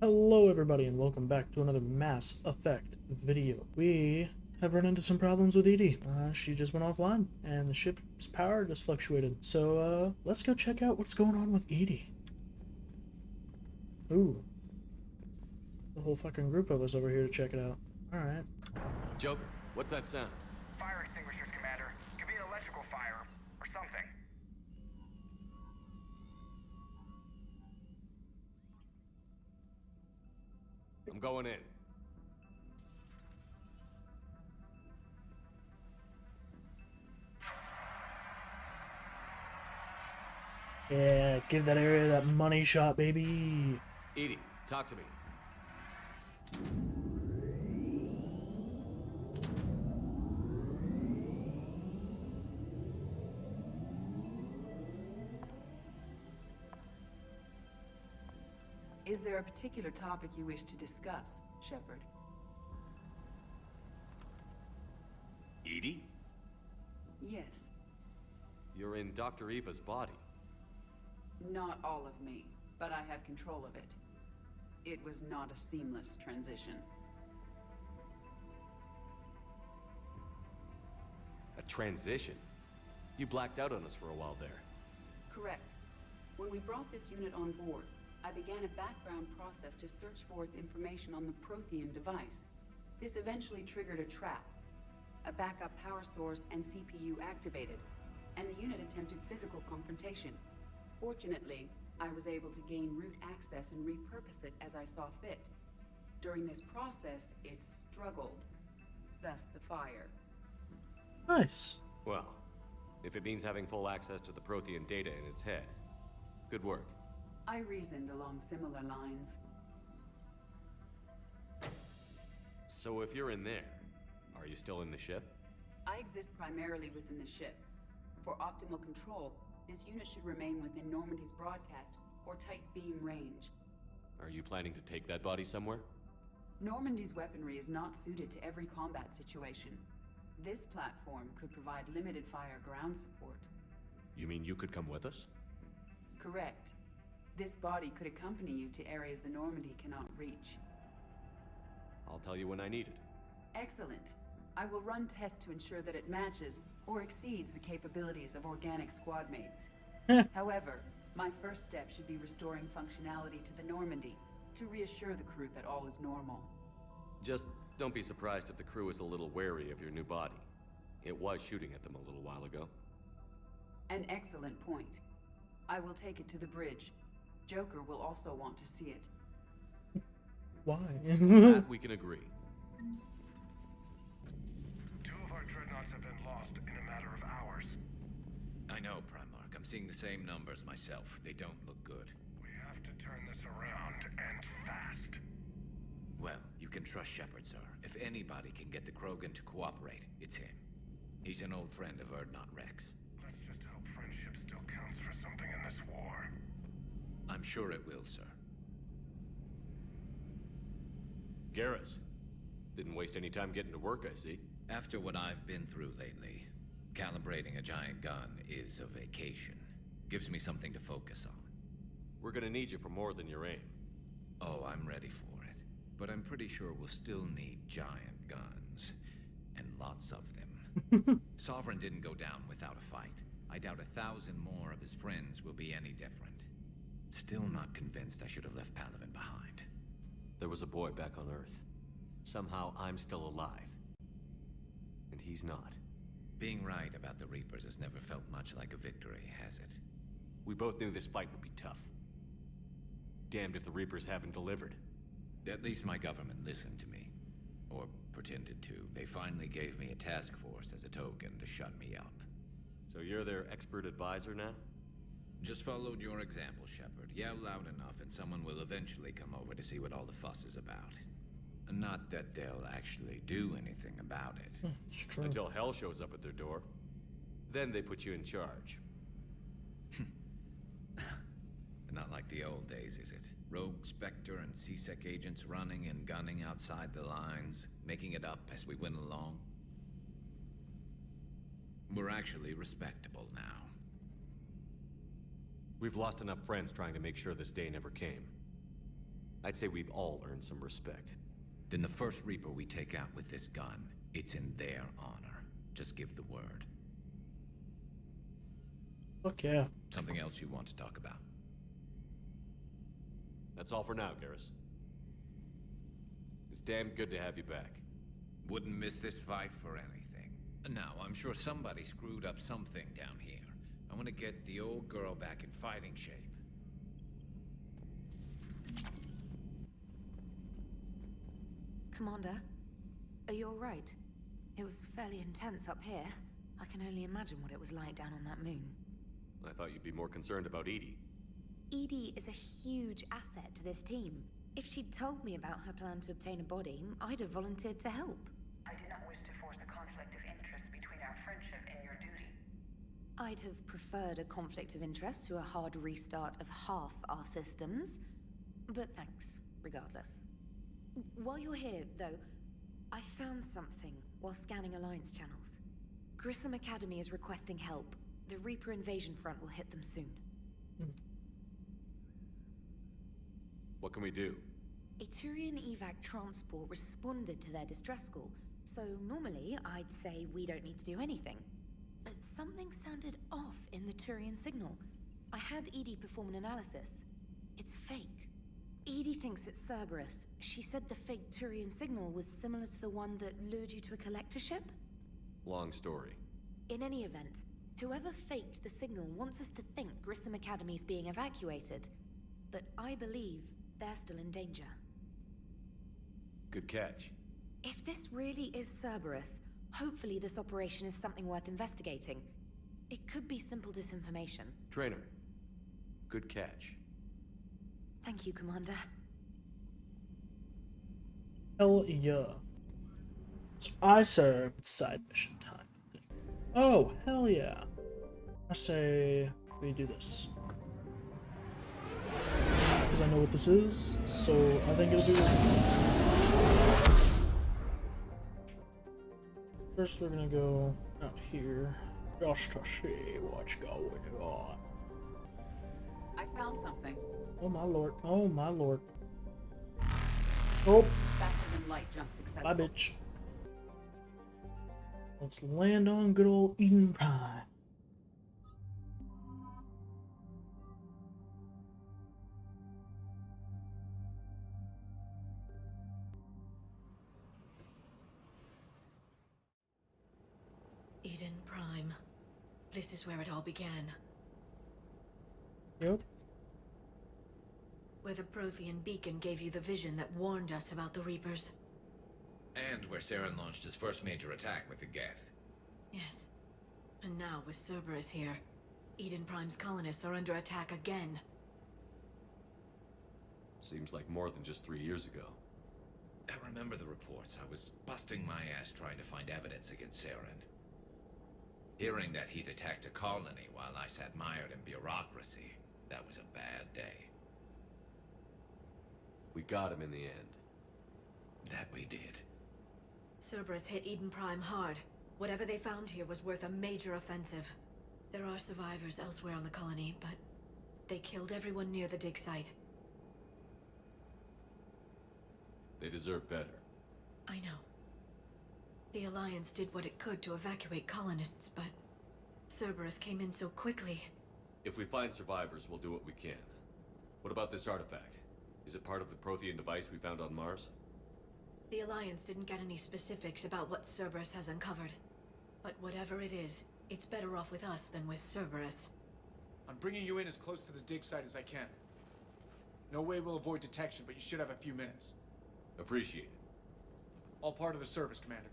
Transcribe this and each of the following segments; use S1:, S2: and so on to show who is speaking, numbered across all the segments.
S1: Hello everybody and welcome back to another Mass Effect video. We have run into some problems with Edie. She just went offline and the ship's power just fluctuated. So let's go check out what's going on with Edie. Ooh, the whole fucking group of us over here to check it out. Alright.
S2: Joker, what's that sound?
S3: Fire extinguishers, Commander. Could be an electrical fire, or something.
S2: I'm going in.
S1: Yeah, give that area that money shot, baby.
S2: Edie, talk to me.
S4: Is there a particular topic you wish to discuss, Shepard?
S2: Edie?
S4: Yes.
S2: You're in Dr. Eva's body.
S4: Not all of me, but I have control of it. It was not a seamless transition.
S2: A transition? You blacked out on us for a while there.
S4: Correct. When we brought this unit on board, I began a background process to search for its information on the Prothean device. This eventually triggered a trap. A backup power source and CPU activated, and the unit attempted physical confrontation. Fortunately, I was able to gain root access and repurpose it as I saw fit. During this process, it struggled. Thus the fire.
S1: Nice.
S2: Well, if it means having full access to the Prothean data in its head, good work.
S4: I reasoned along similar lines.
S2: So if you're in there, are you still in the ship?
S4: I exist primarily within the ship. For optimal control, this unit should remain within Normandy's broadcast or tight beam range.
S2: Are you planning to take that body somewhere?
S4: Normandy's weaponry is not suited to every combat situation. This platform could provide limited fire ground support.
S2: You mean you could come with us?
S4: Correct. This body could accompany you to areas the Normandy cannot reach.
S2: I'll tell you when I need it.
S4: Excellent. I will run tests to ensure that it matches or exceeds the capabilities of organic squad mates. However, my first step should be restoring functionality to the Normandy to reassure the crew that all is normal.
S2: Just don't be surprised if the crew is a little wary of your new body. It was shooting at them a little while ago.
S4: An excellent point. I will take it to the bridge. Joker will also want to see it.
S1: Why?
S2: That we can agree.
S3: Two of our dreadnoughts have been lost in a matter of hours.
S5: I know, Primarch. I'm seeing the same numbers myself. They don't look good.
S3: We have to turn this around, and fast.
S5: Well, you can trust Shepard, sir. If anybody can get the Krogan to cooperate, it's him. He's an old friend of Urdnot Rex.
S3: Let's just hope friendship still counts for something in this war.
S5: I'm sure it will, sir.
S2: Garrus. Didn't waste any time getting to work, I see.
S5: After what I've been through lately, calibrating a giant gun is a vacation. Gives me something to focus on.
S2: We're gonna need you for more than your aim.
S5: Oh, I'm ready for it. But I'm pretty sure we'll still need giant guns. And lots of them. Sovereign didn't go down without a fight. I doubt 1,000 more of his friends will be any different. Still not convinced I should have left Palaven behind.
S2: There was a boy back on Earth. Somehow I'm still alive. And he's not.
S5: Being right about the Reapers has never felt much like a victory, has it?
S2: We both knew this fight would be tough. Damned if the Reapers haven't delivered.
S5: At least my government listened to me. Or pretended to. They finally gave me a task force as a token to shut me up.
S2: So you're their expert advisor now?
S5: Just followed your example, Shepard. Yell loud enough and someone will eventually come over to see what all the fuss is about. Not that they'll actually do anything about it.
S1: It's true.
S2: Until hell shows up at their door. Then they put you in charge.
S5: Not like the old days, is it? Rogue Spectre and C-Sec agents running and gunning outside the lines, making it up as we went along. We're actually respectable now.
S2: We've lost enough friends trying to make sure this day never came. I'd say we've all earned some respect.
S5: Then the first Reaper we take out with this gun, it's in their honor. Just give the word.
S1: Fuck yeah.
S5: Something else you want to talk about?
S2: That's all for now, Garrus. It's damn good to have you back.
S5: Wouldn't miss this fight for anything. Now, I'm sure somebody screwed up something down here. I want to get the old girl back in fighting shape.
S6: Commander, are you alright? It was fairly intense up here. I can only imagine what it was like down on that moon.
S2: I thought you'd be more concerned about Edie.
S6: Edie is a huge asset to this team. If she'd told me about her plan to obtain a body, I'd have volunteered to help.
S4: I did not wish to force a conflict of interest between our friendship and your duty.
S6: I'd have preferred a conflict of interest to a hard restart of half our systems. But thanks, regardless. While you're here, though, I found something while scanning Alliance channels. Grissom Academy is requesting help. The Reaper invasion front will hit them soon.
S2: What can we do?
S6: A Turian evac transport responded to their distress call, so normally I'd say we don't need to do anything. But something sounded off in the Turian signal. I had Edie perform an analysis. It's fake. Edie thinks it's Cerberus. She said the fake Turian signal was similar to the one that lured you to a collector ship?
S2: Long story.
S6: In any event, whoever faked the signal wants us to think Grissom Academy's being evacuated. But I believe they're still in danger.
S2: Good catch.
S6: If this really is Cerberus, hopefully this operation is something worth investigating. It could be simple disinformation.
S2: Trainer. Good catch.
S6: Thank you, Commander.
S1: Hell yeah. So I say it's side mission time. Oh, hell yeah. I say we do this. Because I know what this is, so I think it'll be worth it. First we're gonna go out here. Just to see what's going on.
S4: I found something.
S1: Oh my lord. Oh my lord. Oh,
S4: Faster than light jump successful.
S1: bye bitch. Let's land on good old Eden Prime.
S7: Eden Prime. This is where it all began.
S1: Yep.
S7: Where the Prothean beacon gave you the vision that warned us about the Reapers.
S5: And where Saren launched his first major attack with the Geth.
S7: Yes. And now with Cerberus here, Eden Prime's colonists are under attack again.
S2: Seems like more than just 3 years ago.
S5: I remember the reports. I was busting my ass trying to find evidence against Saren. Hearing that he'd attacked a colony while I sat mired in bureaucracy, that was a bad day.
S2: We got him in the end.
S5: That we did.
S7: Cerberus hit Eden Prime hard. Whatever they found here was worth a major offensive. There are survivors elsewhere on the colony, but they killed everyone near the dig site.
S2: They deserve better.
S7: I know. The Alliance did what it could to evacuate colonists, but Cerberus came in so quickly.
S2: If we find survivors, we'll do what we can. What about this artifact? Is it part of the Prothean device we found on Mars?
S7: The Alliance didn't get any specifics about what Cerberus has uncovered. But whatever it is, it's better off with us than with Cerberus.
S3: I'm bringing you in as close to the dig site as I can. No way we'll avoid detection, but you should have a few minutes.
S2: Appreciate it.
S3: All part of the service, Commander.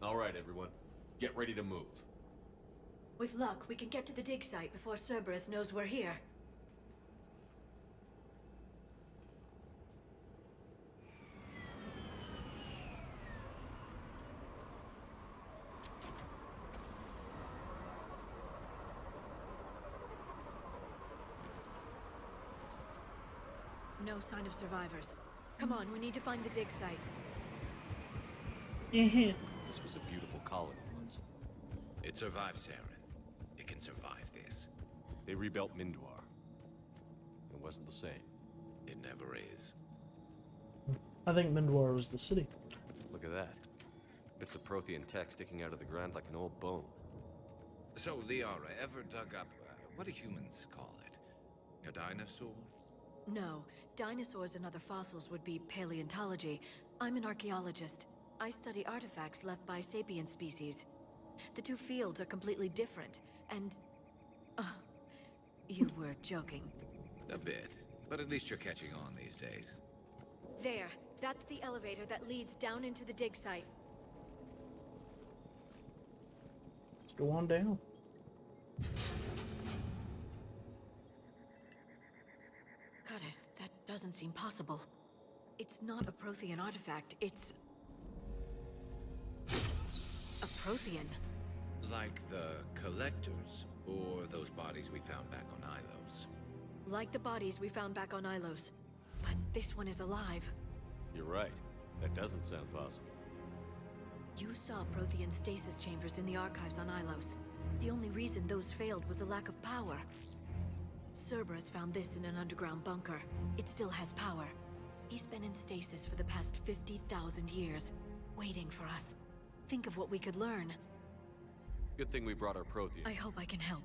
S2: All right, everyone. Get ready to move.
S7: With luck, we can get to the dig site before Cerberus knows we're here. No sign of survivors. Come on, we need to find the dig site.
S2: This was a beautiful colony once.
S5: It survived Saren. It can survive this.
S2: They rebuilt Mindwar. It wasn't the same.
S5: It never is.
S1: I think Mindwar was the city.
S2: Look at that. Bits of Prothean tech sticking out of the ground like an old bone.
S5: So, Liara, ever dug up, what do humans call it? A dinosaur?
S7: No, dinosaurs and other fossils would be paleontology. I'm an archaeologist. I study artifacts left by sapient species. The two fields are completely different, and... you were joking.
S5: A bit. But at least you're catching on these days.
S7: There. That's the elevator that leads down into the dig site.
S1: Let's go on down.
S7: Goddess, that doesn't seem possible. It's not a Prothean artifact, it's... a Prothean.
S5: Like the Collectors, or those bodies we found back on Ilos.
S7: Like the bodies we found back on Ilos. But this one is alive.
S2: You're right. That doesn't sound possible.
S7: You saw Prothean stasis chambers in the archives on Ilos. The only reason those failed was a lack of power. Cerberus found this in an underground bunker. It still has power. He's been in stasis for the past 50,000 years, waiting for us. Think of what we could learn.
S2: Good thing we brought our Prothean.
S7: I hope I can help.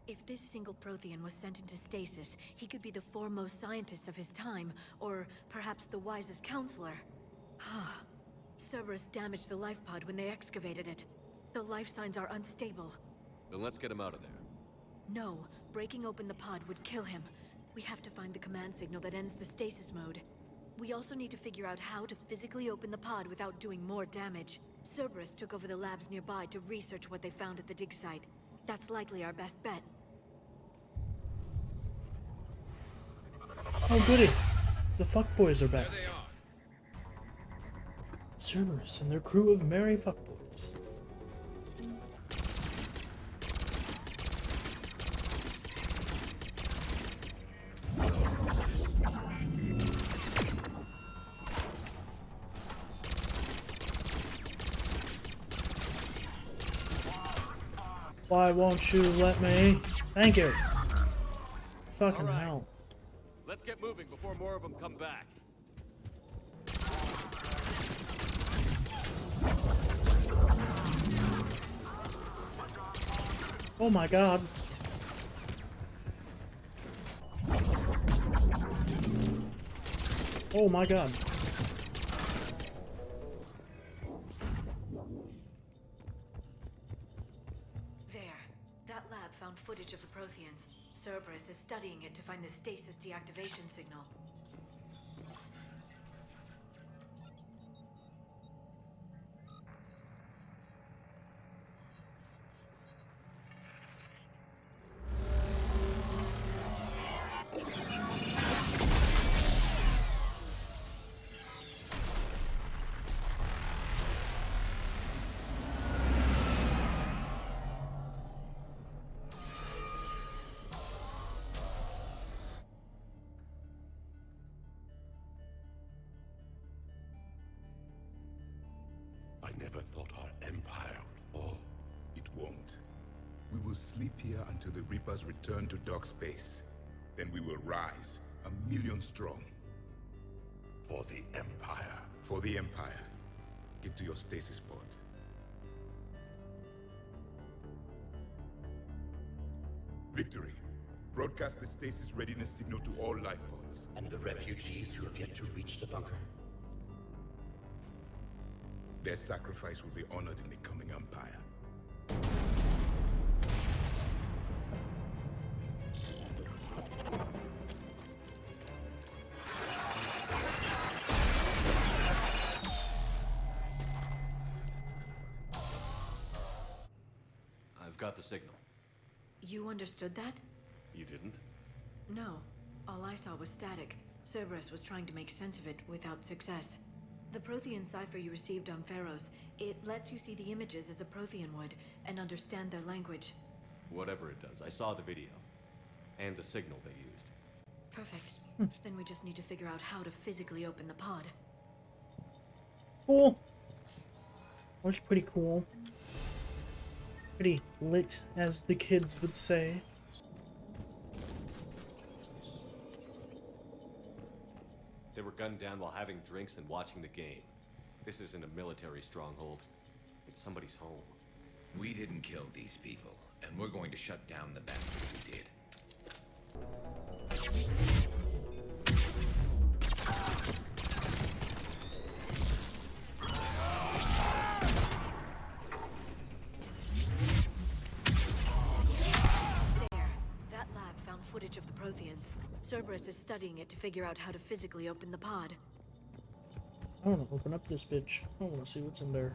S7: If this single Prothean was sent into stasis, he could be the foremost scientist of his time, or perhaps the wisest counselor. Cerberus damaged the life pod when they excavated it. The life signs are unstable.
S2: Then let's get him out of there.
S7: No, breaking open the pod would kill him. We have to find the command signal that ends the stasis mode. We also need to figure out how to physically open the pod without doing more damage. Cerberus took over the labs nearby to research what they found at the dig site. That's likely our best bet.
S1: Oh goody, the fuckboys are back.
S5: There they are.
S1: Cerberus and their crew of merry fuckboys. Why won't you let me? Thank you. Fucking
S2: All right.
S1: hell.
S2: Let's get moving before more of them come back.
S1: Oh my god. Oh my god.
S7: There. That lab found footage of the Protheans. Cerberus is studying it to find the stasis deactivation signal.
S8: I never thought our empire would fall. It won't. We will sleep here until the Reapers return to dark space. Then we will rise, 1,000,000 strong. For the Empire. For the Empire. Get to your stasis pod. Victory. Broadcast the stasis readiness signal to all life pods.
S9: And the refugees who have yet to reach the bunker.
S8: Their sacrifice will be honored in the coming Empire.
S2: I've got the signal.
S7: You understood that?
S2: You didn't?
S7: No. All I saw was static. Cerberus was trying to make sense of it without success. The Prothean cipher you received on Pharaohs, it lets you see the images as a Prothean would, and understand their language.
S2: Whatever it does, I saw the video. And the signal they used.
S7: Perfect. Then we just need to figure out how to physically open the pod.
S1: Cool. That's pretty cool. Pretty lit, as the kids would say.
S2: gunned down while having drinks and watching the game. This isn't a military stronghold. It's somebody's home.
S5: We didn't kill these people, and we're going to shut down the bastards who did.
S7: That lab found footage of the Protheans. Cerberus is studying it to figure out how to physically open the pod.
S1: I want to open up this bitch. I want to see what's in there.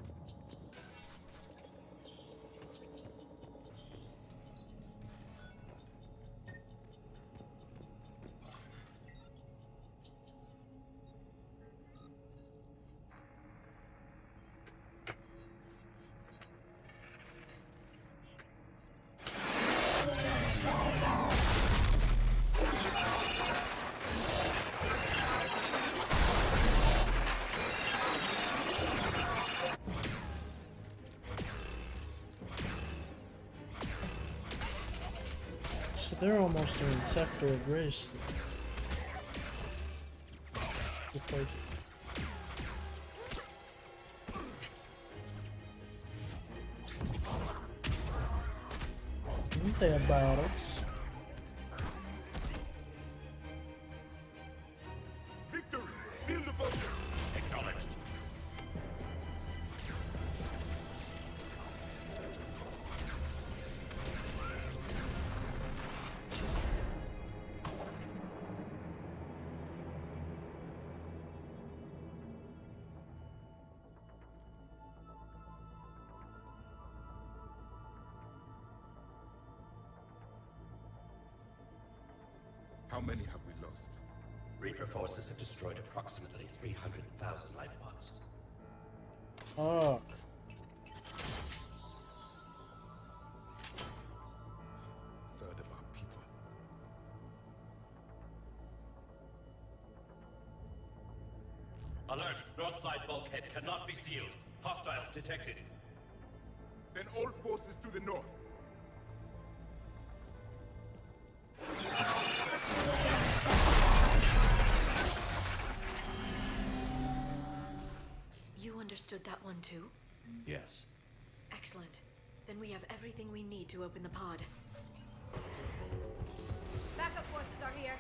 S1: So they're almost an insectoid race. They have biotics.
S8: Victory! Field of Ocean! Acknowledged. How many have we lost?
S9: Reaper forces have destroyed approximately 300,000 life pods.
S1: Fuck.
S8: Third of our people.
S9: Alert! Broadside bulkhead cannot be sealed. Hostiles detected.
S8: Then all forces to the north.
S7: You understood that one too?
S2: Yes.
S7: Excellent. Then we have everything we need to open the pod.
S10: Backup forces are here.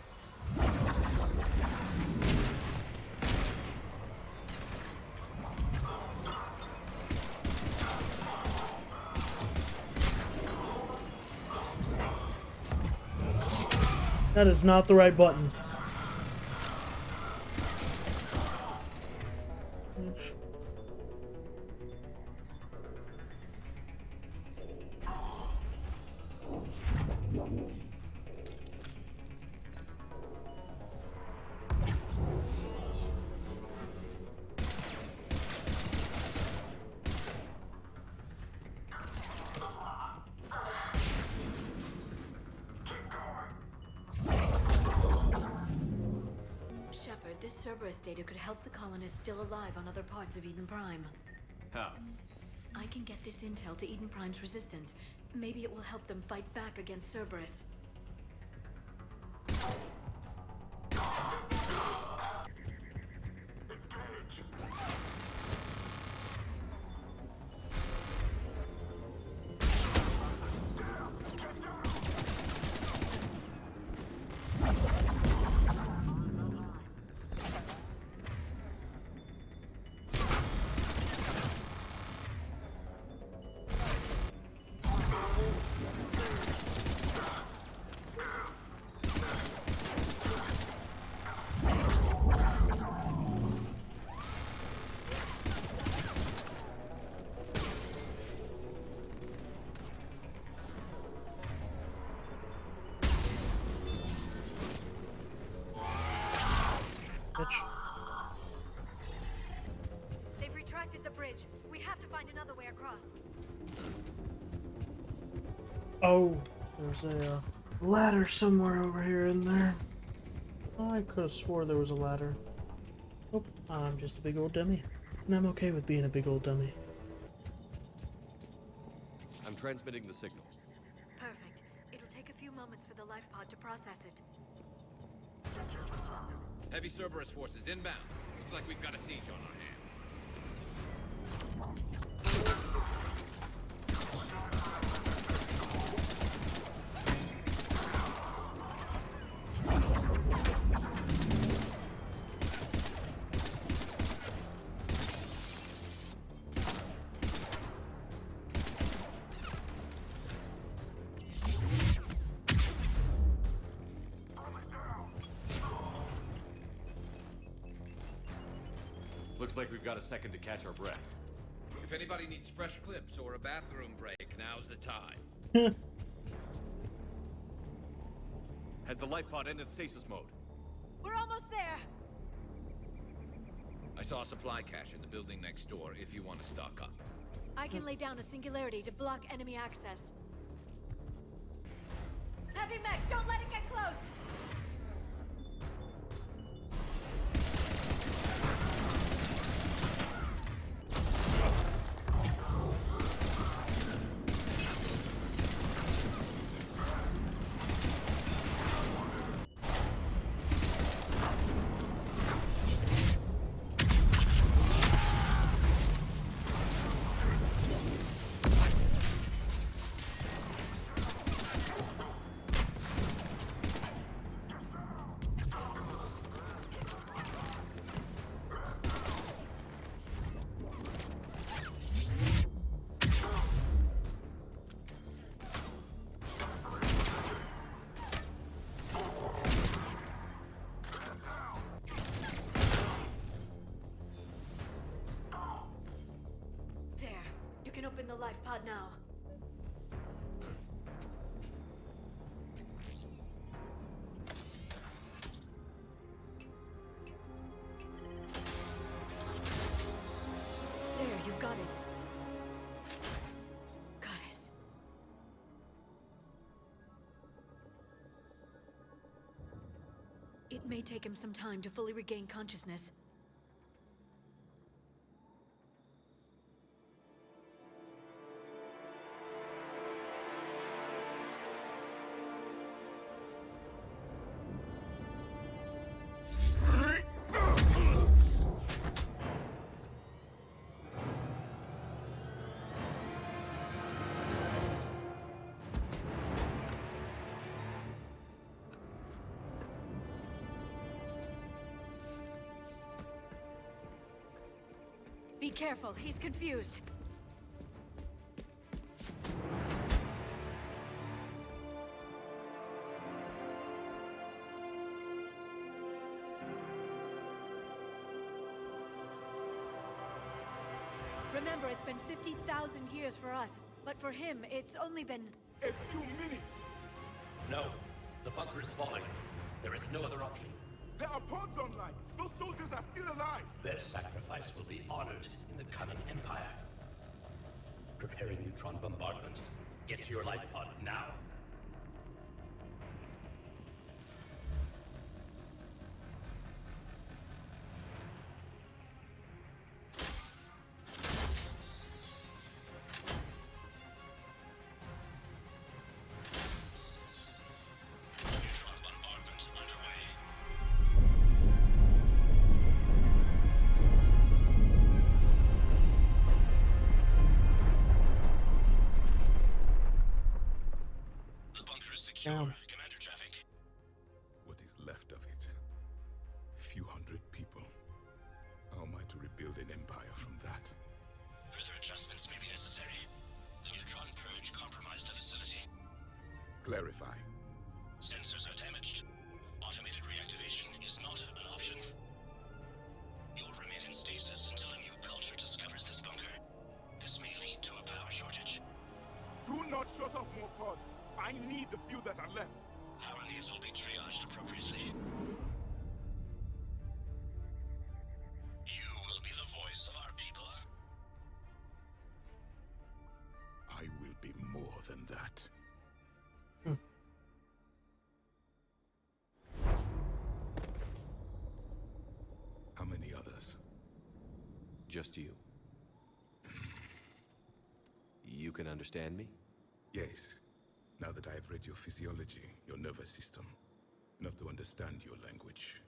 S1: That is not the right button.
S7: Shepard, this Cerberus data could help the colonists still alive on other parts of Eden Prime.
S2: How?
S7: I can get this intel to Eden Prime's resistance. Maybe it will help them fight back against Cerberus. Bitch.
S10: They've retracted the bridge. We have to find another way across.
S1: Oh, there's a ladder somewhere over here in there. I could have swore there was a ladder. Oh, I'm just a big old dummy. And I'm okay with being a big old dummy.
S2: I'm transmitting the signal.
S7: Perfect. It'll take a few moments for the life pod to process it.
S5: Heavy Cerberus forces inbound. Looks like we've got a siege on our hands.
S2: Looks like we've got a second to catch our breath.
S5: If anybody needs fresh clips or a bathroom break, now's the time.
S2: Has the life pod ended stasis mode?
S10: We're almost there.
S5: I saw a supply cache in the building next door if you want to stock up.
S10: I can lay down a singularity to block enemy access. Heavy mech, don't let it get close! Open the life pod now. There, you've got it. Goddess. It may take him some time to fully regain consciousness. Be careful, he's confused. Remember, it's been 50,000 years for us, but for him, it's only been...
S8: A few minutes!
S9: No. The bunker is falling. There is no other option.
S8: There are pods online! Those soldiers are still alive!
S9: Their sacrifice will be honored in the coming Empire. Preparing neutron bombardment. Get to your life pod now.
S1: Down.
S9: Commander traffic.
S8: What is left of it? A few hundred people. How am I to rebuild an empire from that?
S9: Further adjustments may be necessary. The neutron purge compromised the facility.
S8: Clarify.
S9: Sensors are damaged. Automated reactivation is not an option. You'll remain in stasis until a new culture discovers this bunker. This may lead to a power shortage.
S8: Do not shut off more pods! I need the few that are left!
S9: Power needs will be triaged appropriately. You will be the voice of our people.
S8: I will be more than that. How many others?
S2: Just you. You can understand me?
S8: Yes. Now that I have read your physiology, your nervous system, enough to understand your language.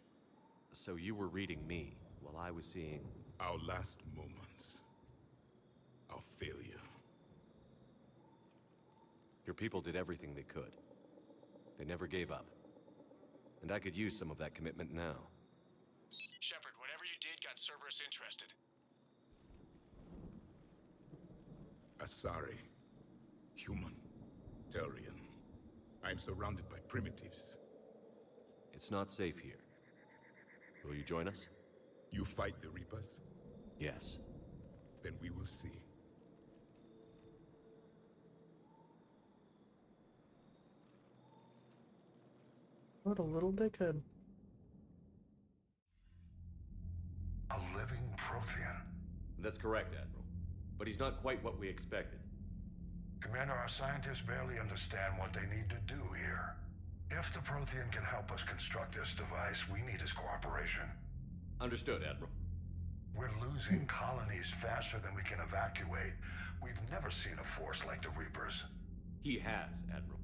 S2: So you were reading me, while I was seeing...
S8: Our last moments. Our failure.
S2: Your people did everything they could. They never gave up. And I could use some of that commitment now.
S9: Shepard, whatever you did got Cerberus interested.
S8: Asari. Human. Turian. I'm surrounded by primitives.
S2: It's not safe here. Will you join us?
S8: You fight the Reapers?
S2: Yes.
S8: Then we will see.
S1: What a little dickhead.
S11: A living Prothean.
S2: That's correct, Admiral. But he's not quite what we expected.
S11: Commander, our scientists barely understand what they need to do here. If the Prothean can help us construct this device, we need his cooperation.
S2: Understood, Admiral.
S11: We're losing colonies faster than we can evacuate. We've never seen a force like the Reapers.
S2: He has, Admiral.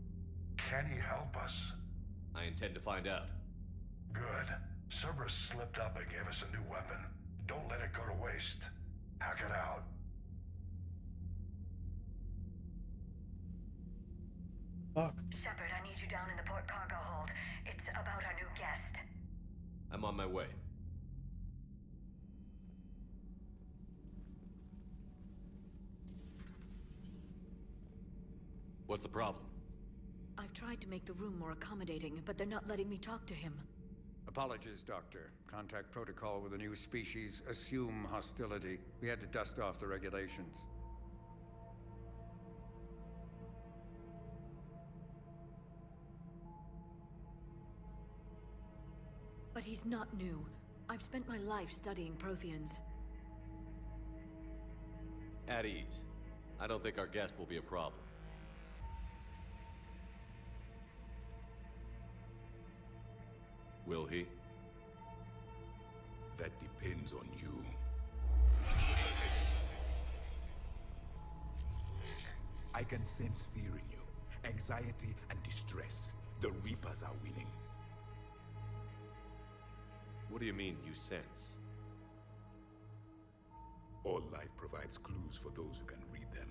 S11: Can he help us?
S2: I intend to find out.
S11: Good. Cerberus slipped up and gave us a new weapon. Don't let it go to waste. Hack it out.
S1: Fuck.
S12: Shepard, I need you down in the port cargo hold. It's about our new guest.
S2: I'm on my way. What's the problem?
S7: I've tried to make the room more accommodating, but they're not letting me talk to him.
S13: Apologies, Doctor. Contact protocol with a new species. Assume hostility. We had to dust off the regulations.
S7: But he's not new. I've spent my life studying Protheans.
S2: At ease. I don't think our guest will be a problem. Will he?
S8: That depends on you. I can sense fear in you, anxiety and distress. The Reapers are winning.
S2: What do you mean, you sense?
S8: All life provides clues for those who can read them.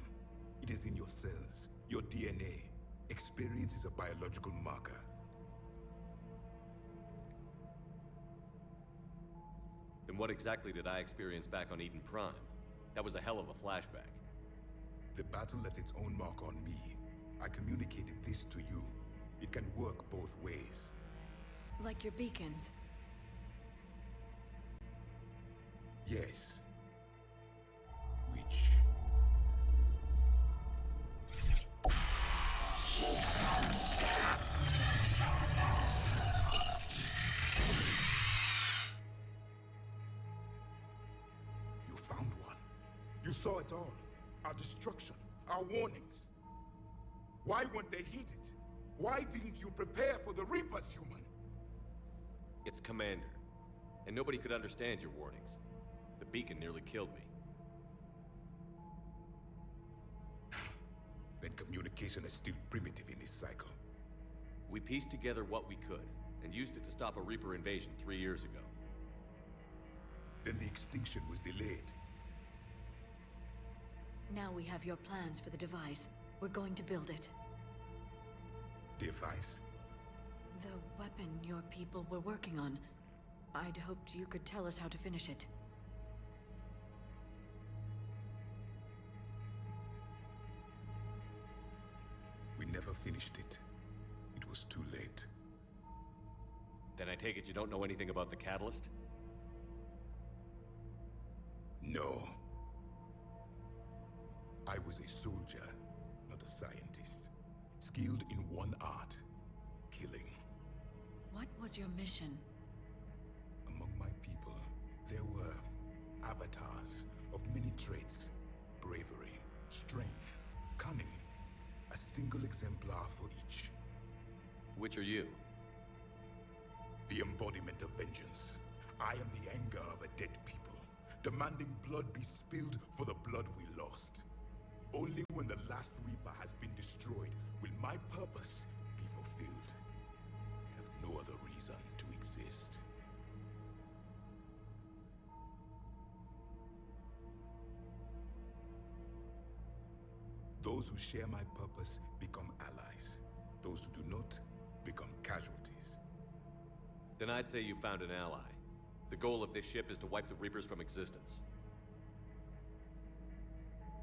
S8: It is in your cells, your DNA. Experience is a biological marker.
S2: Then what exactly did I experience back on Eden Prime? That was a hell of a flashback.
S8: The battle left its own mark on me. I communicated this to you. It can work both ways.
S7: Like your beacons.
S8: Yes. Which... You found one. You saw it all. Our destruction, our warnings. Why weren't they heeded? Why didn't you prepare for the Reapers, human?
S2: It's Commander. And nobody could understand your warnings. The beacon nearly killed me.
S8: Then communication is still primitive in this cycle.
S2: We pieced together what we could, and used it to stop a Reaper invasion 3 years ago.
S8: Then the extinction was delayed.
S7: Now we have your plans for the device. We're going to build it.
S8: Device?
S7: The weapon your people were working on. I'd hoped you could tell us how to finish it.
S8: We never finished it. It was too late.
S2: Then I take it you don't know anything about the catalyst?
S8: No. I was a soldier, not a scientist. Skilled in one art, killing.
S7: What was your mission?
S8: Among my people, there were avatars of many traits. Bravery, strength, cunning. A single exemplar for each.
S2: Which are you?
S8: The embodiment of vengeance. I am the anger of a dead people, demanding blood be spilled for the blood we lost. Only when the last Reaper has been destroyed will my purpose be fulfilled. I have no other reason to exist. Those who share my purpose become allies. Those who do not become casualties.
S2: Then I'd say you found an ally. The goal of this ship is to wipe the Reapers from existence.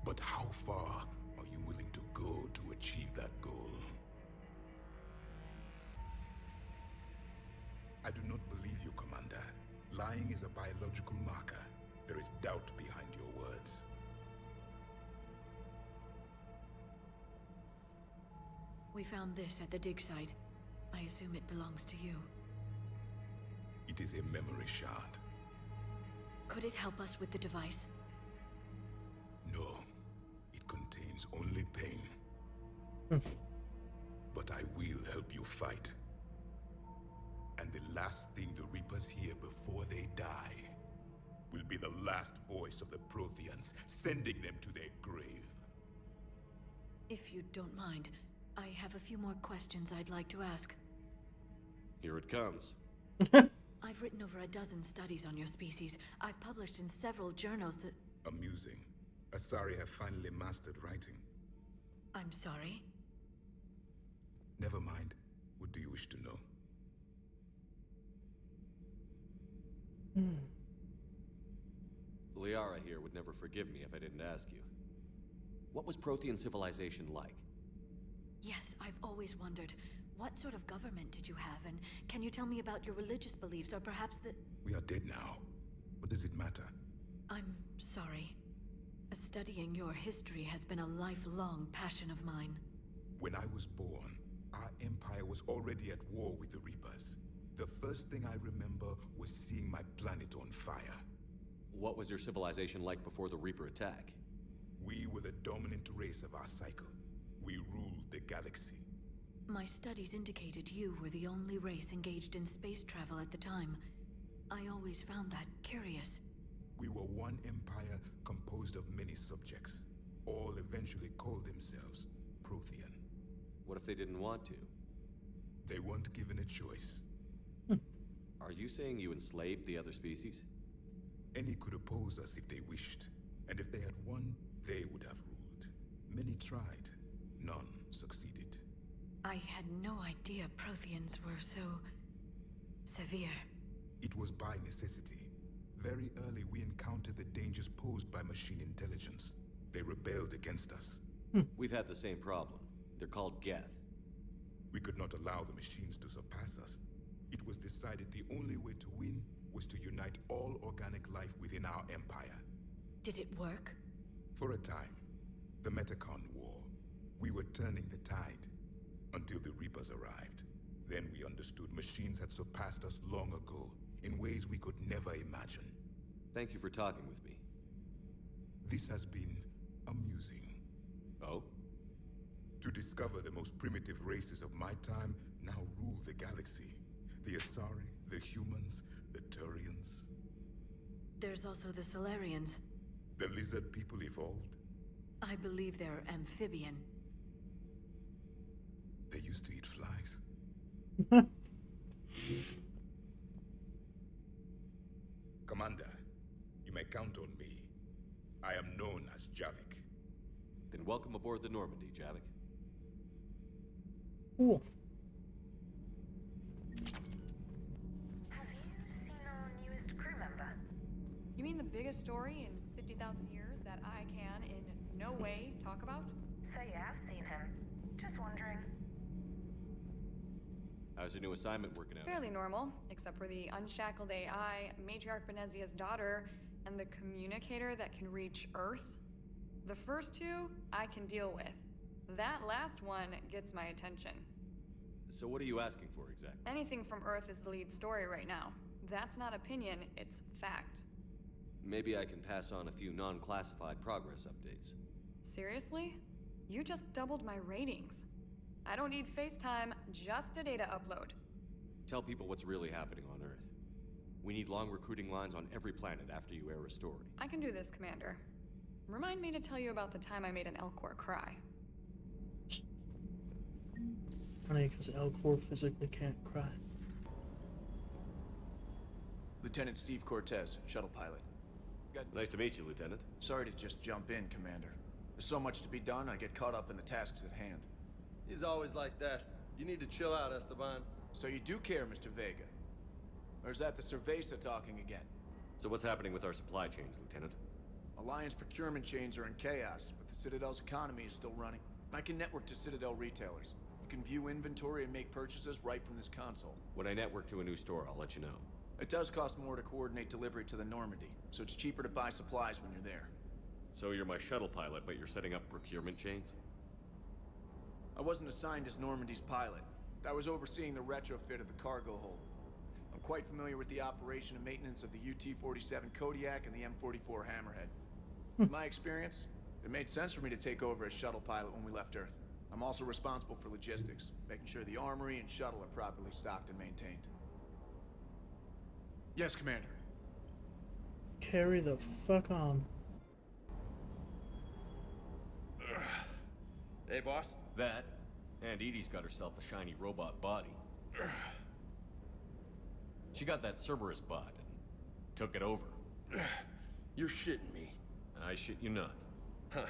S8: But how far are you willing to go to achieve that goal? I do not believe you, Commander. Lying is a biological marker. There is doubt behind your words.
S7: We found this at the dig site. I assume it belongs to you.
S8: It is a memory shard.
S7: Could it help us with the device?
S8: No. It contains only pain. But I will help you fight. And the last thing the Reapers hear before they die will be the last voice of the Protheans, sending them to their grave.
S7: If you don't mind, I have a few more questions I'd like to ask.
S2: Here it comes.
S7: I've written over a dozen studies on your species. I've published in several journals that...
S8: Amusing. Asari have finally mastered writing.
S7: I'm sorry?
S8: Never mind. What do you wish to know?
S2: Liara here would never forgive me if I didn't ask you. What was Prothean civilization like?
S7: Yes, I've always wondered. What sort of government did you have, and can you tell me about your religious beliefs, or perhaps the...
S8: We are dead now. What does it matter?
S7: I'm sorry. Studying your history has been a lifelong passion of mine.
S8: When I was born, our empire was already at war with the Reapers. The first thing I remember was seeing my planet on fire.
S2: What was your civilization like before the Reaper attack?
S8: We were the dominant race of our cycle. We ruled the galaxy.
S7: My studies indicated you were the only race engaged in space travel at the time. I always found that curious.
S8: We were one empire composed of many subjects. All eventually called themselves Prothean.
S2: What if they didn't want to?
S8: They weren't given a choice.
S2: Are you saying you enslaved the other species?
S8: Any could oppose us if they wished. And if they had won, they would have ruled. Many tried. None succeeded.
S7: I had no idea Protheans were so... severe.
S8: It was by necessity. Very early we encountered the dangers posed by machine intelligence. They rebelled against us.
S2: We've had the same problem. They're called Geth.
S8: We could not allow the machines to surpass us. It was decided the only way to win was to unite all organic life within our empire.
S7: Did it work?
S8: For a time. The Metacon War. We were turning the tide. Until the Reapers arrived. Then we understood machines had surpassed us long ago, in ways we could never imagine.
S2: Thank you for talking with me.
S8: This has been amusing.
S2: Oh?
S8: To discover the most primitive races of my time now rule the galaxy. The Asari, the humans, the Turians.
S7: There's also the Solarians.
S8: The lizard people evolved.
S7: I believe they're amphibian.
S8: They used to eat flies. Commander, you may count on me. I am known as Javik.
S2: Then welcome aboard the Normandy, Javik.
S1: Cool.
S12: Have you seen our newest crew member?
S14: You mean the biggest story in 50,000 years that I can in no way talk about?
S12: So you have seen him. Just wondering.
S2: How's your new assignment working out?
S14: Fairly normal, except for the unshackled AI, Matriarch Benezia's daughter, and the communicator that can reach Earth. The first two, I can deal with. That last one gets my attention.
S2: So what are you asking for exactly?
S14: Anything from Earth is the lead story right now. That's not opinion, it's fact.
S2: Maybe I can pass on a few non-classified progress updates.
S14: Seriously? You just doubled my ratings. I don't need FaceTime, just a data upload.
S2: Tell people what's really happening on Earth. We need long recruiting lines on every planet after you air a story.
S14: I can do this, Commander. Remind me to tell you about the time I made an Elcor cry.
S1: Funny, because Elcor physically can't cry.
S3: Lieutenant Steve Cortez, shuttle pilot.
S2: Nice to meet you, Lieutenant.
S3: Sorry to just jump in, Commander. There's so much to be done, I get caught up in the tasks at hand.
S15: He's always like that. You need to chill out, Esteban.
S3: So you do care, Mr. Vega? Or is that the Cerveza talking again?
S2: So what's happening with our supply chains, Lieutenant?
S3: Alliance procurement chains are in chaos, but the Citadel's economy is still running. I can network to Citadel retailers. You can view inventory and make purchases right from this console.
S2: When I network to a new store, I'll let you know.
S3: It does cost more to coordinate delivery to the Normandy, so it's cheaper to buy supplies when you're there.
S2: So you're my shuttle pilot, but you're setting up procurement chains?
S3: I wasn't assigned as Normandy's pilot. I was overseeing the retrofit of the cargo hold. I'm quite familiar with the operation and maintenance of the UT-47 Kodiak and the M44 Hammerhead. In my experience, it made sense for me to take over as shuttle pilot when we left Earth. I'm also responsible for logistics, making sure the armory and shuttle are properly stocked and maintained. Yes, Commander.
S1: Carry the fuck on.
S15: Hey, boss.
S2: That, and Edie's got herself a shiny robot body. She got that Cerberus bot and took it over.
S15: You're shitting me.
S2: I shit you not.
S15: Huh.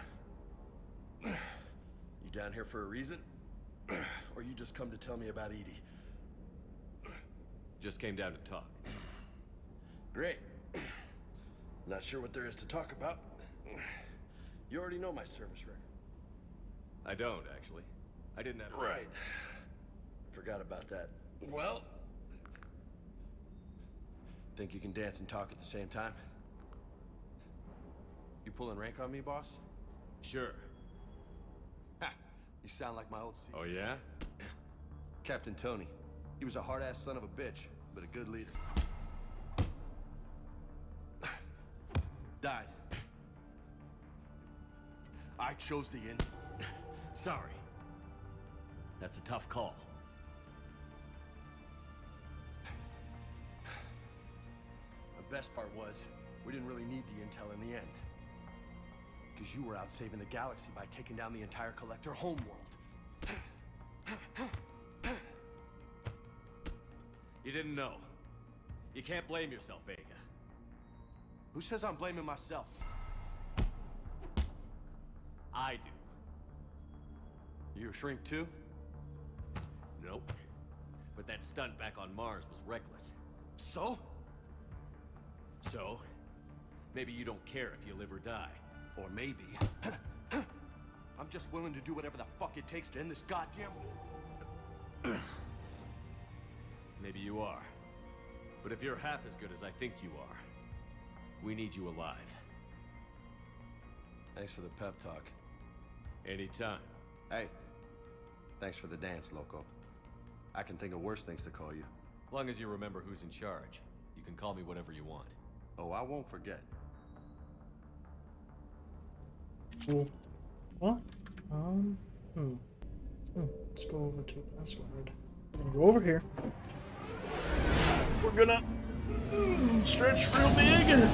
S15: You down here for a reason? Or you just come to tell me about Edie?
S2: Just came down to talk.
S15: Great. Not sure what there is to talk about. You already know my service record.
S2: I don't, actually. I didn't have...
S15: Right. Forgot about that. Well... Think you can dance and talk at the same time? You pulling rank on me, boss?
S2: Sure.
S15: Ha! You sound like my old seat.
S2: Oh, yeah?
S15: Captain Tony. He was a hard-ass son of a bitch, but a good leader. Died. I chose the end.
S2: Sorry. That's a tough call.
S15: The best part was, we didn't really need the intel in the end. Because you were out saving the galaxy by taking down the entire Collector homeworld.
S2: You didn't know. You can't blame yourself, Vega.
S15: Who says I'm blaming myself?
S2: I do.
S15: You a shrink too?
S2: Nope. But that stunt back on Mars was reckless.
S15: So?
S2: So, maybe you don't care if you live or die.
S15: Or maybe... I'm just willing to do whatever the fuck it takes to end this goddamn war.
S2: Maybe you are. But if you're half as good as I think you are, we need you alive.
S15: Thanks for the pep talk.
S2: Anytime.
S15: Hey, thanks for the dance, Loco. I can think of worse things to call you.
S2: Long as you remember who's in charge, you can call me whatever you want.
S15: Oh, I won't forget.
S1: Cool. Well, let's go over to password. We're gonna go over here. We're gonna stretch real big.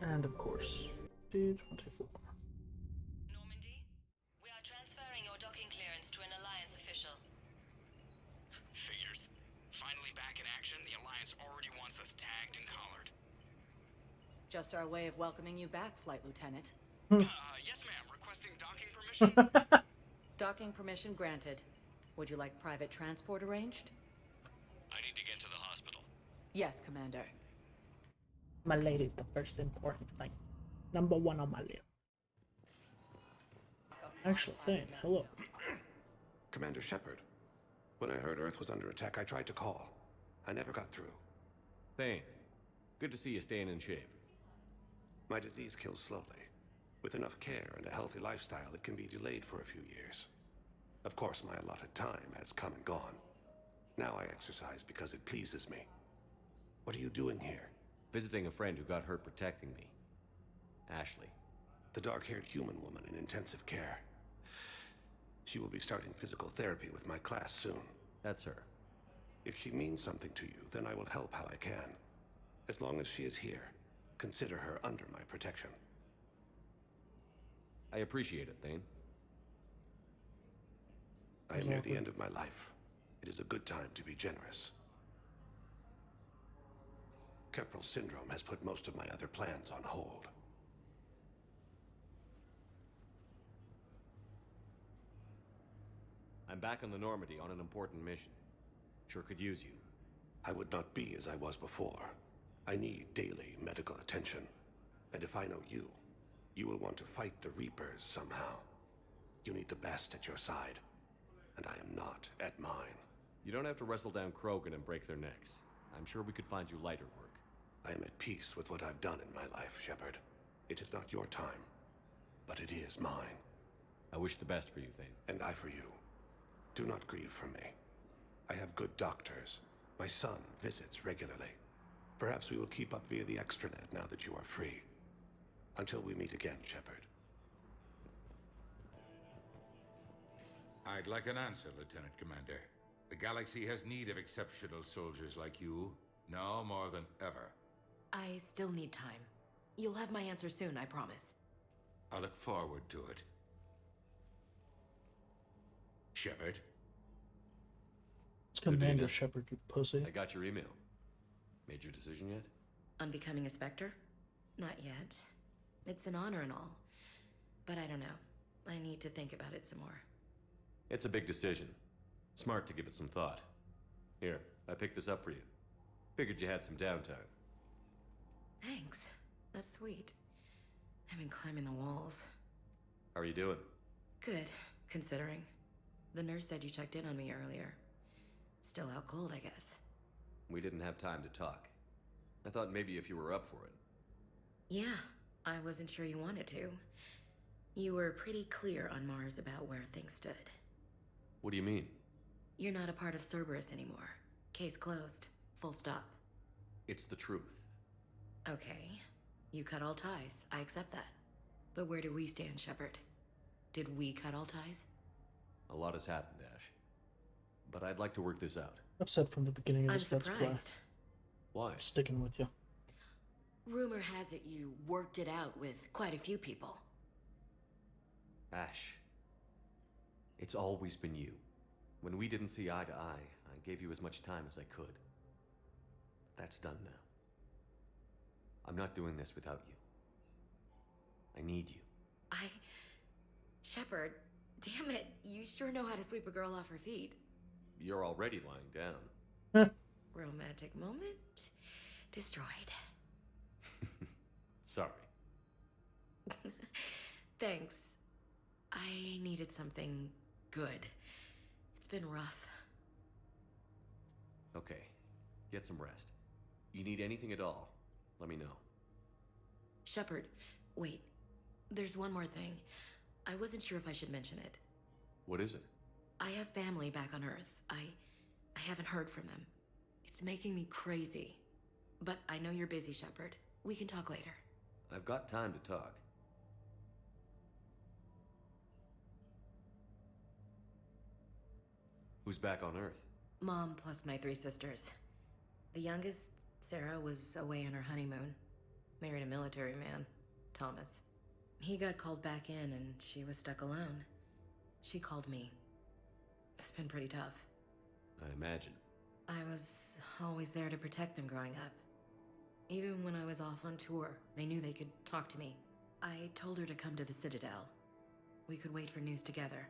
S1: And of course, D24.
S16: Normandy, we are transferring your docking clearance to an Alliance official.
S9: Figures. Finally back in action, the Alliance already wants us tagged and collared.
S17: Just our way of welcoming you back, Flight Lieutenant.
S9: Yes, ma'am. Requesting docking permission?
S17: Docking permission granted. Would you like private transport arranged?
S9: I need to get to the hospital.
S17: Yes, Commander.
S1: My lady's the first important thing. Number one on my list. Actually, Thane, hello.
S18: Commander Shepard. When I heard Earth was under attack, I tried to call. I never got through.
S2: Thane, good to see you staying in shape.
S18: My disease kills slowly. With enough care and a healthy lifestyle, it can be delayed for a few years. Of course, my allotted time has come and gone. Now I exercise because it pleases me. What are you doing here?
S2: Visiting a friend who got hurt protecting me. Ashley.
S18: The dark-haired human woman in intensive care. She will be starting physical therapy with my class soon.
S2: That's her.
S18: If she means something to you, then I will help how I can. As long as she is here, consider her under my protection.
S2: I appreciate it, Thane.
S18: I am near the end of my life. It is a good time to be generous. Keprel syndrome has put most of my other plans on hold.
S2: I'm back on the Normandy on an important mission. Sure could use you.
S18: I would not be as I was before. I need daily medical attention. And if I know you, you will want to fight the Reapers somehow. You need the best at your side, and I am not at mine.
S2: You don't have to wrestle down Krogan and break their necks. I'm sure we could find you lighter work.
S18: I am at peace with what I've done in my life, Shepard. It is not your time, but it is mine.
S2: I wish the best for you, Thane.
S18: And I for you. Do not grieve for me. I have good doctors. My son visits regularly. Perhaps we will keep up via the extranet now that you are free. Until we meet again, Shepard.
S19: I'd like an answer, Lieutenant Commander. The galaxy has need of exceptional soldiers like you, now more than ever.
S17: I still need time. You'll have my answer soon, I promise.
S19: I look forward to it. Shepard?
S1: It's Commander Shepard, you pussy.
S2: I got your email. Made your decision yet?
S17: On becoming a Spectre? Not yet. It's an honor and all. But I don't know. I need to think about it some more.
S2: It's a big decision. Smart to give it some thought. Here, I picked this up for you. Figured you had some downtime.
S17: Thanks. That's sweet. I've been climbing the walls.
S2: How are you doing?
S17: Good, considering. The nurse said you checked in on me earlier. Still out cold, I guess.
S2: We didn't have time to talk. I thought maybe if you were up for it.
S17: Yeah, I wasn't sure you wanted to. You were pretty clear on Mars about where things stood.
S2: What do you mean?
S17: You're not a part of Cerberus anymore. Case closed. Full stop.
S2: It's the truth.
S17: Okay. You cut all ties. I accept that. But where do we stand, Shepard? Did we cut all ties?
S2: A lot has happened, Ash. But I'd like to work this out.
S1: I've said from the beginning of this, that's
S2: Why?
S1: Sticking with you.
S17: Rumor has it you worked it out with quite a few people.
S2: Ash. It's always been you. When we didn't see eye to eye, I gave you as much time as I could. That's done now. I'm not doing this without you. I need you.
S17: Shepard, damn it, you sure know how to sweep a girl off her feet.
S2: You're already lying down.
S17: Romantic moment destroyed.
S2: Sorry.
S17: Thanks. I needed something good. It's been rough.
S2: Okay. Get some rest. You need anything at all, let me know.
S17: Shepard, wait. There's one more thing. I wasn't sure if I should mention it.
S2: What is it?
S17: I have family back on Earth. I haven't heard from them. It's making me crazy. But I know you're busy, Shepard. We can talk later.
S2: I've got time to talk. Who's back on Earth?
S17: Mom plus my 3 sisters. The youngest, Sarah, was away on her honeymoon. Married a military man, Thomas. He got called back in and she was stuck alone. She called me. It's been pretty tough.
S2: I imagine.
S17: I was always there to protect them growing up. Even when I was off on tour, they knew they could talk to me. I told her to come to the Citadel. We could wait for news together.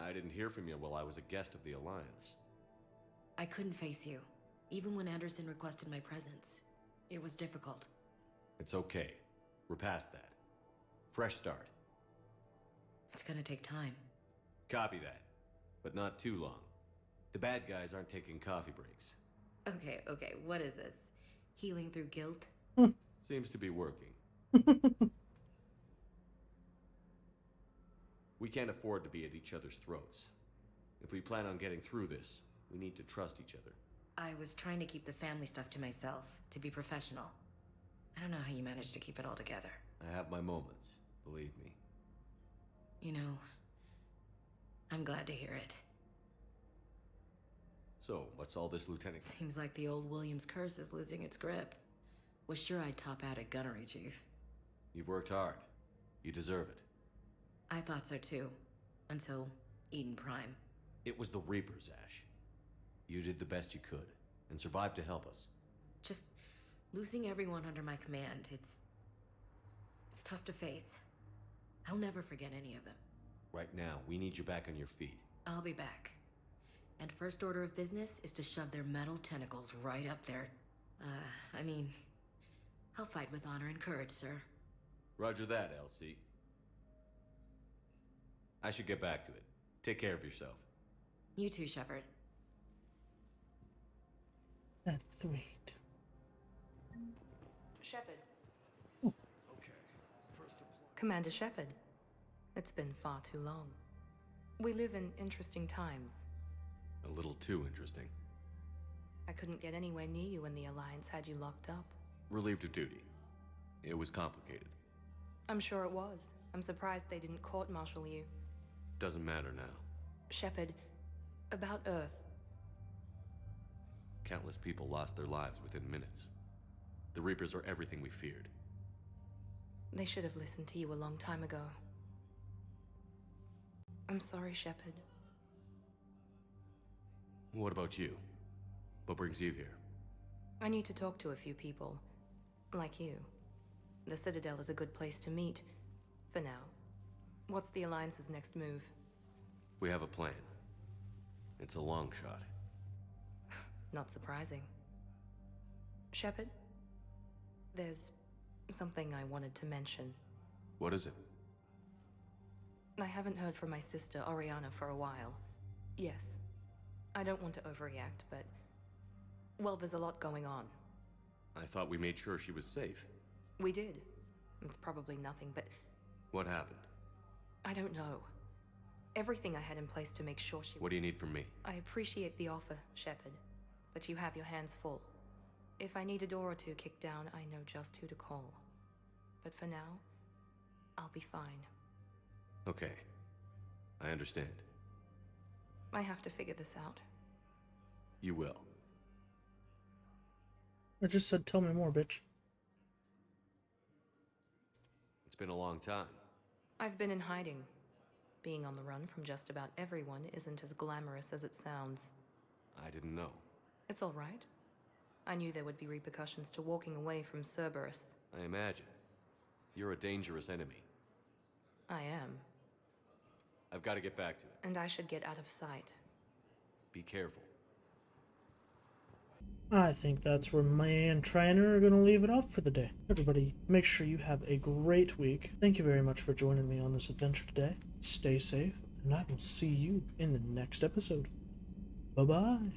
S2: I didn't hear from you while I was a guest of the Alliance.
S17: I couldn't face you, even when Anderson requested my presence. It was difficult.
S2: It's okay. We're past that. Fresh start.
S17: It's gonna take time.
S2: Copy that. But not too long. The bad guys aren't taking coffee breaks.
S17: Okay, what is this? Healing through guilt?
S2: Seems to be working. We can't afford to be at each other's throats. If we plan on getting through this, we need to trust each other.
S17: I was trying to keep the family stuff to myself, to be professional. I don't know how you managed to keep it all together.
S2: I have my moments, believe me.
S17: You know, I'm glad to hear it.
S2: So, what's all this, Lieutenant?
S17: Seems like the old Williams curse is losing its grip. Was sure I'd top out at gunnery, Chief.
S2: You've worked hard. You deserve it.
S17: I thought so too. Until Eden Prime.
S2: It was the Reapers, Ash. You did the best you could, and survived to help us.
S17: Just losing everyone under my command, it's tough to face. I'll never forget any of them.
S2: Right now, we need you back on your feet.
S17: I'll be back. And first order of business is to shove their metal tentacles right up there. I mean, I'll fight with honor and courage, sir.
S2: Roger that, LC. I should get back to it. Take care of yourself.
S17: You too, Shepard.
S1: That's sweet.
S20: Shepard.
S3: Okay. First deploy.
S20: Commander Shepard. It's been far too long. We live in interesting times.
S2: A little too interesting.
S20: I couldn't get anywhere near you when the Alliance had you locked up.
S2: Relieved of duty. It was complicated.
S20: I'm sure it was. I'm surprised they didn't court-martial you.
S2: Doesn't matter now.
S20: Shepard, about Earth.
S2: Countless people lost their lives within minutes. The Reapers are everything we feared.
S20: They should have listened to you a long time ago. I'm sorry, Shepard.
S2: What about you? What brings you here?
S20: I need to talk to a few people. Like you. The Citadel is a good place to meet. For now. What's the Alliance's next move?
S2: We have a plan. It's a long shot.
S20: Not surprising. Shepard? There's something I wanted to mention.
S2: What is it?
S20: I haven't heard from my sister, Oriana, for a while. Yes. I don't want to overreact, but... well, there's a lot going on.
S2: I thought we made sure she was safe.
S20: We did. It's probably nothing, but...
S2: What happened?
S20: I don't know. Everything I had in place to make sure she...
S2: What do you need from me?
S20: I appreciate the offer, Shepard, but you have your hands full. If I need a door or two kicked down, I know just who to call. But for now, I'll be fine.
S2: Okay. I understand.
S20: I have to figure this out.
S2: You will.
S1: I just said tell me more, bitch.
S2: It's been a long time.
S20: I've been in hiding. Being on the run from just about everyone isn't as glamorous as it sounds.
S2: I didn't know.
S20: It's all right. I knew there would be repercussions to walking away from Cerberus.
S2: I imagine. You're a dangerous enemy.
S20: I am.
S2: I've got to get back to it.
S20: And I should get out of sight.
S2: Be careful.
S1: I think that's where me and Trainer are going to leave it off for the day. Everybody, make sure you have a great week. Thank you very much for joining me on this adventure today. Stay safe, and I will see you in the next episode. Bye-bye.